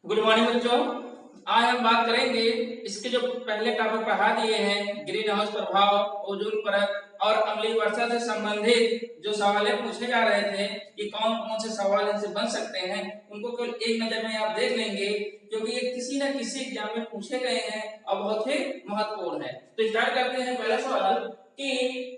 Good morning बच्चों। आज हम बात करेंगे इसके जो पहले टॉपिक पढ़ा दिए हैं ग्रीन हाउस प्रभाव, ओजोन परत और अम्लीय वर्षा से संबंधित जो सवाल पूछे जा रहे थे कि कौन कौन से सवाल इनसे बन सकते हैं, उनको केवल एक नजर में आप देख लेंगे क्योंकि ये किसी न किसी एग्जाम में पूछे गए हैं और बहुत ही महत्वपूर्ण है। तो स्टार्ट करते हैं पहला सवाल कि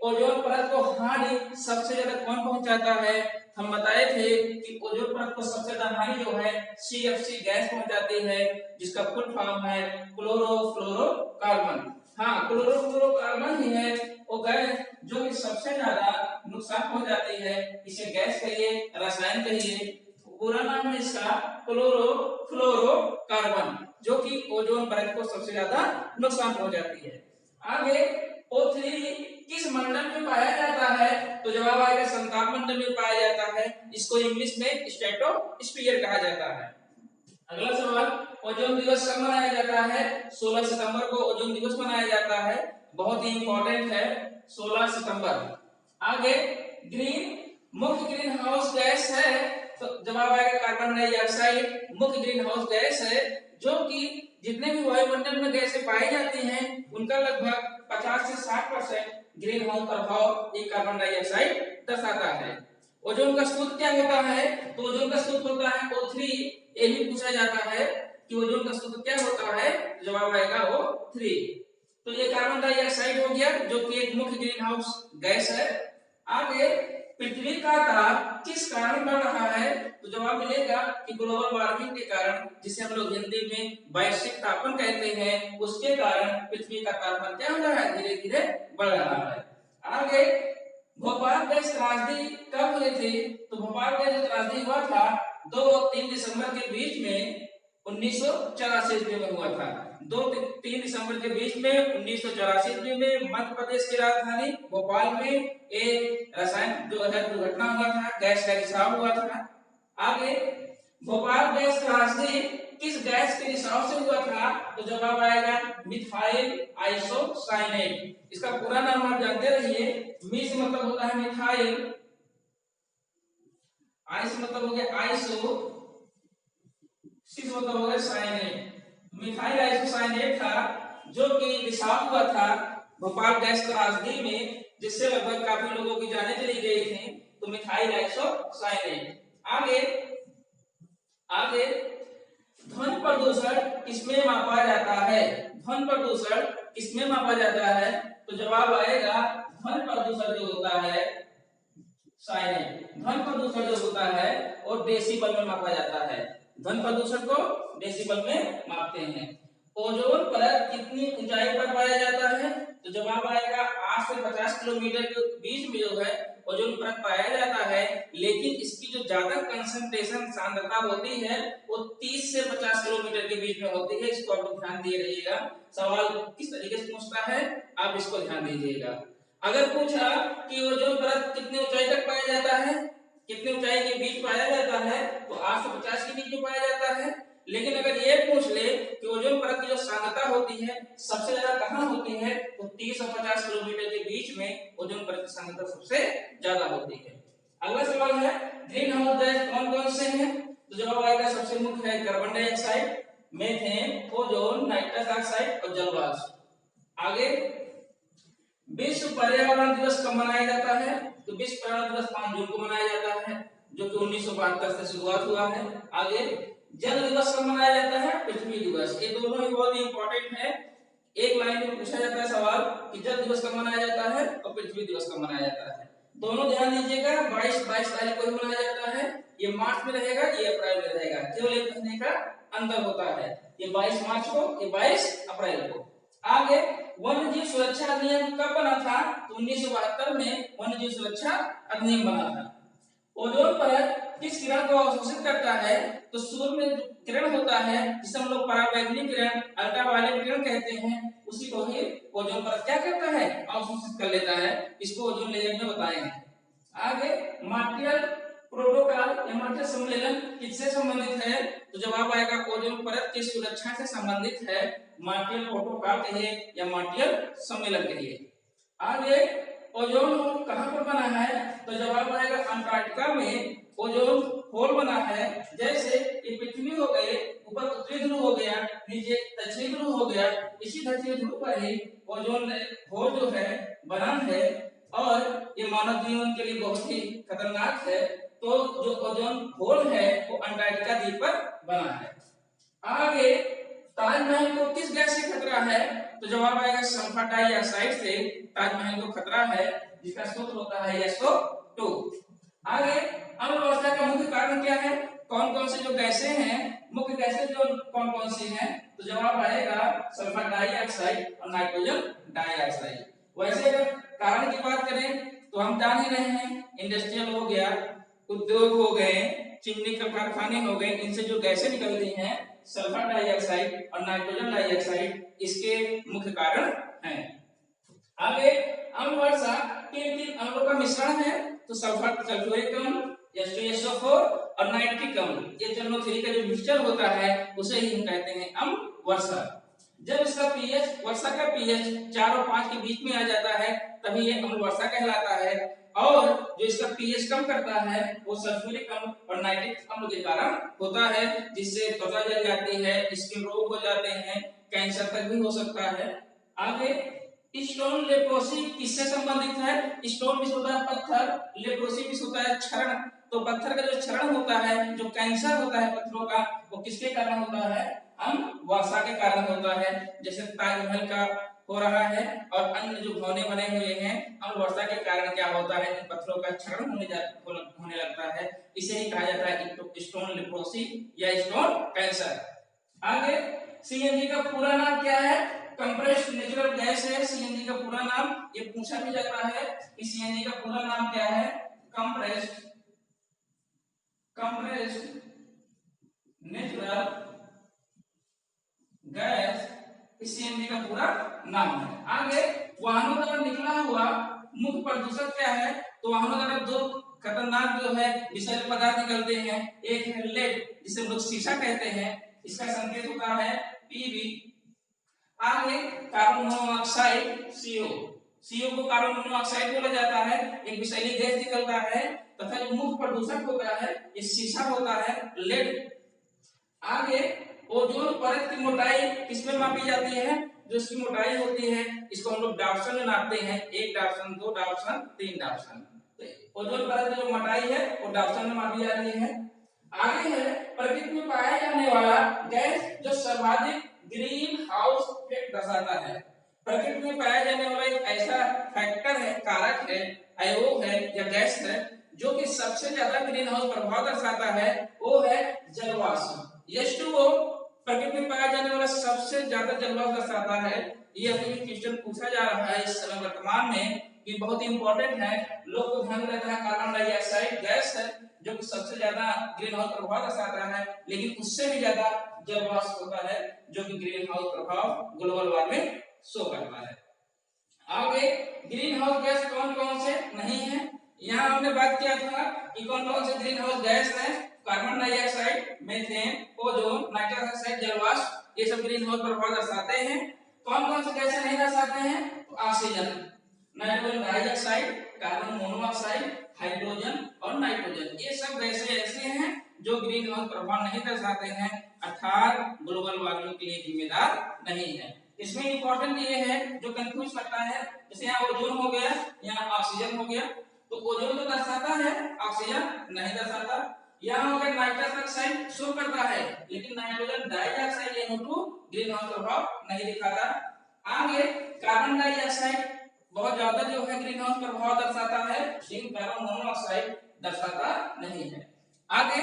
ओजोन परत को हानि सबसे ज्यादा कौन पहुंचाता है। हम बताए थे कि ओजोन परत को सबसे ज्यादा हानि जो है CFC गैस पहुंचाती है, जिसका फुल फॉर्म है क्लोरोफ्लोरोकार्बन। हाँ, क्लोरोफ्लोरोकार्बन ही है वो गैस जो कि सबसे ज्यादा नुकसान पहुंचाती है। इसे गैस कहिए, रसायन कहिए, पूरा नाम है इसका क्लोरोफ्लोरोकार्बन, जो कि ओजोन परत को सबसे ज्यादा नुकसान पहुंचाती है। आगे O3 किस मंडल में पाया जाता है, तो जवाब आएगा संताप मंडल में पाया जाता है। इसको इंग्लिश में स्ट्रेटोस्फीयर कहा जाता है। अगला सवाल, ओजोन दिवस कब मनाया जाता है। 16 सितंबर को ओजोन दिवस मनाया जाता है, बहुत ही इंपॉर्टेंट है 16 सितंबर। आगे मुख्य ग्रीन हाउस गैस है, तो जवाब आएगा कार्बन डाइऑक्साइड मुख्य ग्रीन हाउस गैस है, जो कि जितने भी वायुमंडल में गैसें पाई जाती हैं उनका लगभग 50 से 60% ग्रीन हाउस प्रभाव एक कार्बन डाइऑक्साइड दर्शाता है। ओजोन का स्रोत क्या होता है, तो ओजोन का स्रोत होता है O3। ये भी पूछा जाता है कि ओजोन का स्रोत क्या होता है, जवाब आएगा O3। तो ये कार्बन डाइऑक्साइड हो गया जो कि एक मुख्य ग्रीन हाउस गैस है। आगे पृथ्वी का ताप किस कारण बढ़ रहा है, तो जवाब मिलेगा कि ग्लोबल वार्मिंग के कारण, जिसे हम लोग हिंदी में वैश्विक तापन कहते हैं, उसके कारण पृथ्वी का तापमान क्या हो रहा है, धीरे धीरे बढ़ रहा है। आगे भोपाल गैस त्रासदी कब हुई थी, तो भोपाल गैस त्रासदी हुआ था 2 और 3 दिसंबर के बीच में 1984 में हुआ था। 2-3 दिसंबर के बीच में 1984 में मध्य प्रदेश की राजधानी भोपाल में एक रसायन जो है दुर्घटना हुआ था, गैस का रिसाव हुआ था। आगे भोपाल गैस त्रासदी किस गैस के रिसाव से हुआ था, तो जवाब आएगा मिथाइल आइसोसाइनेट। इसका पूरा नाम आप जानते रहिए। मिस मतलब होता है मिथाइल, आइस मतलब हो गया आइसो, सिस मतलब हो गया साइनेट। मिथाइल आइसोसाइनेट था जो कि रिसाव हुआ था भोपाल गैस त्रासदी में, जिससे लगभग काफी लोगों की जानें चली गई थी। तो मिथाइल आइसोसाइनेट। आगे ध्वनि प्रदूषण किसमें मापा जाता है, ध्वनि प्रदूषण किसमें मापा जाता है, तो जवाब आएगा ध्वनि प्रदूषण जो होता है साइनेट। ध्वनि प्रदूषण जो होता है वो डेसिबल में मापा जाता है। ध्वनि प्रदूषण को डेसिबल में मापते हैं। ओजोन परत कितनी ऊंचाई पर पाया जाता है, तो जवाब आएगा 8 से 50 किलोमीटर के बीच में जो है ओजोन परत पाया जाता है, लेकिन इसकी जो ज्यादा कंसंट्रेशन सांद्रता होती है वो 30 से 50 किलोमीटर के बीच में होती है। इसको आप लोग ध्यान दिए रहिएगा, सवाल किस तरीके से पूछता है आप इसको ध्यान दीजिएगा। अगर पूछा कि ओजोन परत कितनी ऊंचाई तक पाया जाता है, कितनी ऊंचाई के बीच पाया जाता है, तो 8 से 50 के बीच में पाया जाता है। लेकिन अगर ये पूछ ले कि ओजोन परत की जो सांद्रता होती है सबसे ज्यादा कहां होती है, तो 30 और 50 किलोमीटर के बीच में ओजोन परत की सांद्रता सबसे ज्यादा होती है। अगला सवाल है ग्रीन हाउस गैस कौन कौन से हैं, तो जवाब आएगा सबसे मुख्य है carbon dioxide, methane, ozone, nitrous oxide और जल वाष्प। आगे विश्व पर्यावरण दिवस कब मनाया जाता है, तो विश्व पर्यावरण दिवस 5 जून को मनाया जाता है, जो कि 1972 से शुरुआत हुआ है। आगे जल दिवस कब मनाया जाता है, पृथ्वी दिवस। ये दोनों ही बहुत ही इंपॉर्टेंट है। एक लाइन में पूछा जाता है सवाल कि जल दिवस कब मनाया जाता है और पृथ्वी दिवस कब मनाया जाता है। दोनों ध्यान दीजिएगा, 22 तारीख को मनाया जाता है। ये मार्च में रहेगा, ये अप्रैल में रहेगा, केवल एक महीने का अंतर होता है। ये 22 मार्च को, ये 22 अप्रैल को। आगे वन्य जीव सुरक्षा अधिनियम कब बना था, तो 1972 में वन्य जीव सुरक्षा अधिनियम बना था। ओजोन परत किस किरण को अवशोषित करता है, तो सूर्य में किरण होता है जिसे हम लोग पराबैंगनी किरण, अल्ट्रावायलेट किरण कहते हैं, उसी को ही ओजोन परत क्या करता है, अवशोषित कर लेता है। इसको ओजोन लेयर में बताएंगे। आगे मॉन्ट्रियल प्रोटोकॉल या मॉन्ट्रियल सम्मेलन किससे संबंधित है, तो जवाब आएगा ओजोन परत की सुरक्षा से संबंधित है। मॉन्ट्रियल प्रोटोकॉल कहिए या मॉन्ट्रियल सम्मेलन कहिए। आगे ओजोन कहां पर बना है, तो जवाब आएगा अंटार्कटिका में ओजोन होल बना है। जैसे ये पृथ्वी हो गए, ऊपर ये दक्षिणी ध्रुव हो गया, इसी दक्षिणी ध्रुव पर ही ओजोन होल जो है बना है और ये मानव जीवन के लिए बहुत ही खतरनाक है। तो जो ओजोन होल है वो अंटार्कटिका द्वीप पर बना है। आगे ताजमहल को किस गैस से खतरा है? तो जवाब आएगा सल्फर डाइऑक्साइड से ताजमहल को खतरा है, जिसका स्रोत होता है SO2। आगे अम्ल वर्षा का मुख्य कारण क्या है? कौन कौन से जो गैसें हैं, मुख्य गैसें जो कौन कौन सी हैं? तो जवाब आएगा सल्फर डाइऑक्साइड और नाइट्रोजन डाइऑक्साइड। वैसे अगर कारण की बात करें तो हम जान ही रहे हैं, इंडस्ट्रियल हो गया, उद्योग हो गए, चिमनी के कारखाने हो गए, इनसे जो गैसें निकलती हैं सल्फर डाइऑक्साइड और नाइट्रोजन डाइऑक्साइड इसके मुख्य कारण हैं। आगे अम्ल वर्षा किन किन अम्लों का मिश्रण है? तो सल्फर सल्फ्यूरिक अम्ल, H2SO4 और नाइट्रिक अम्ल, ये दोनों थ्री का जो मिक्सचर होता है उसे ही हम कहते हैं अम्ल वर्षा। जब इसका पीएच, वर्षा का पीएच 4 और 5 के बीच में आ जाता है तभी ये अम्ल वर्षा कहलाता है, और जो इसका पीएच कम करता है वो सल्फ्यूरिक अम्ल और नाइट्रिक अम्ल के कारण होता है, जिससे त्वचा जल जाती है, स्किन रोग हो जाते हैं, कैंसर तक भी हो सकता है। आगे स्टोन लेप्रोसी किससे संबंधित है? स्टोन भी होता है पत्थर, लेप्रोसी भी होता है क्षरण। तो पत्थर का जो क्षरण होता है, जो कैंसर होता है पत्थरों का, वो किसके कारण होता है? अम्ल वर्षा के कारण होता है। जैसे ताजमहल का हो रहा है और अन्य जो भवने बने हुए हैं, अम्ल वर्षा के कारण क्या होता है? इन पत्थरों का क्षरण होने लगता है। इसे ही कहा जाता है स्टोन लेप्रोसी या स्टोन कैंसर। आगे सीएनजी का पूरा नाम क्या है? कंप्रेस्ड नेचुरल गैस है सीएनजी का पूरा नाम। ये पूछा भी जाता है कि सीएनजी का पूरा नाम क्या है? कंप्रेस्ड नेचुरल गैस सीएनजी का पूरा नाम है। आगे वाहनों द्वारा निकला हुआ मुख्य प्रदूषक क्या है? तो वाहनों द्वारा दो खतरनाक जो है विषैले पदार्थ निकलते हैं। एक है लेड, जिसे हम लोग शीशा कहते हैं, इसका संकेत होता है Pb। आगे कार्बन मोनोऑक्साइड CO को कार्बन मोनोऑक्साइड बोला जाता है, एक विषैली गैस निकलता है। तथा जो मुख्य प्रदूषक होता है ये शीशा होता है, लेड। आगे ओजोन परत की मोटाई किसमें मापी जाती है? जो इसकी मोटाई होती है इसको हम लोग डाप्सन में नापते हैं, 1 डाप्सन, 2 डाप्सन, 3 डाप्सन। तो ओजोन परत की जो मोटाई है वो डाप्सन में मापी जाती है। आगे है प्रकृति में पाया जाने वाला गैस जो सर्वाधिक ग्रीन हाउस इफेक्ट दर्शाता है। प्रकृति में पाया जाने वाला एक ऐसा फैक्टर है, कारक है, अयोग है या गैस है जो कि सबसे ज्यादा ग्रीन हाउस प्रभाव दर्शाता है, वो है जलवाष्प। H2O प्रकृति में पाया जाने वाला सबसे ज्यादा जलवाष्प दर्शाता है। ये अभी क्वेश्चन पूछा जा रहा है इस समय वर्तमान में, कि बहुत इंपॉर्टेंट है, लोग को ध्यान रहता है कार्बन डाइऑक्साइड गैस है जो कि सबसे ज्यादा ग्रीन हाउस प्रभाव दर्शाता है, लेकिन उससे भी ज्यादा जलवाष्प होता है जो कि ग्रीन हाउस प्रभाव ग्लोबल वार्मिंग शो करता है। आगे ग्रीन हाउस गैस कौन कौन से नहीं है? यहाँ हमने बात किया था कि कौन कौन से ग्रीन हाउस गैस है। Carbon dioxide, methane, ozone, nitrous oxide, जलवाष्प, ये सब ग्रीन हाउस प्रभाव दर्शाते हैं। कौन कौन से गैसें नहीं दर्शाते हैं? तो oxygen, nitrogen dioxide, carbon monoxide, hydrogen और नाइट्रोजन, ये सब गैसें ऐसे हैं जो ग्रीन हाउस प्रभाव नहीं दर्शाते हैं, अर्थात ग्लोबल वार्मिंग के लिए जिम्मेदार नहीं है। इसमें इंपॉर्टेंट ये है जो कंफ्यूज करता है, जैसे यहाँ ओजोन हो गया, यहाँ ऑक्सीजन हो गया, तो ओजोन तो दर्शाता है, ऑक्सीजन नहीं दर्शाता। यहाँ हो गया नाइट्रस ऑक्साइड शो करता है, लेकिन nitrogen dioxide NO2 green house प्रभाव नहीं दिखाता। आगे कार्बन डाइऑक्साइड बहुत ज्यादा जो है ग्रीन हाउस प्रभाव दर्शाता है, लेकिन कार्बन मोनोऑक्साइड दर्शाता नहीं है। आगे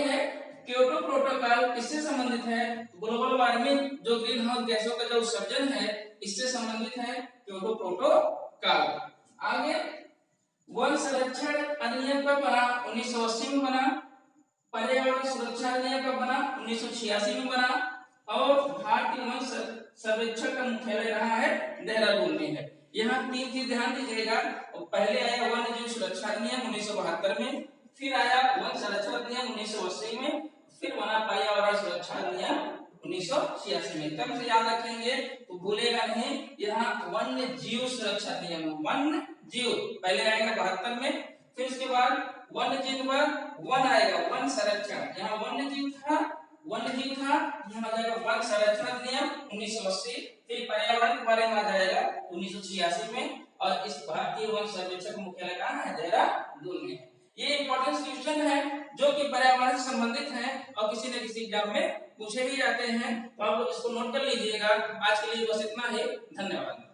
है क्योटो प्रोटोकॉल, किससे संबंधित है? ग्लोबल वार्मिंग जो ग्रीन हाउस गैसों का जो उत्सर्जन है इससे संबंधित है क्योटो प्रोटोकॉल। आगे वन संरक्षण अधिनियम कब बना? 1980 में बना। पर्यावरण सुरक्षा अधिनियम कब बना? 1986 में बना। और भारतीय वन सर्वेक्षण का मुख्यालय रहा है देहरादून में है। यहाँ 3 चीज ध्यान दीजिएगा, पहले आया वन्य जीव सुरक्षा अधिनियम 1972 में, फिर आया वन संरक्षण अधिनियम 1980 में, फिर बना पर्यावरण सुरक्षा अधिनियम 1986 में। तब से याद रखेंगे तो भूलेगा नहीं। यहाँ वन्य जीव सुरक्षा अधिनियम, वन्य जीव पहले आएगा 72 में, फिर उसके बाद वन्य जीव पर वन आएगा, वन संरक्षण। यहाँ वन्य जीव था, वन्य जीव था, यहाँ आ जाएगा वन संरक्षण अधिनियम 1980, फिर पर्यावरण के बारे में आ जाएगा 1986 में, और इस भारतीय वन सर्वेक्षण का मुख्यालय कहाँ है? देहरादून में। ये इंपॉर्टेंट क्वेश्चन है जो कि पर्यावरण से संबंधित है और किसी न किसी एग्जाम में पूछे भी जाते हैं, तो आप लोग इसको नोट कर लीजिएगा। आज के लिए बस इतना ही, धन्यवाद।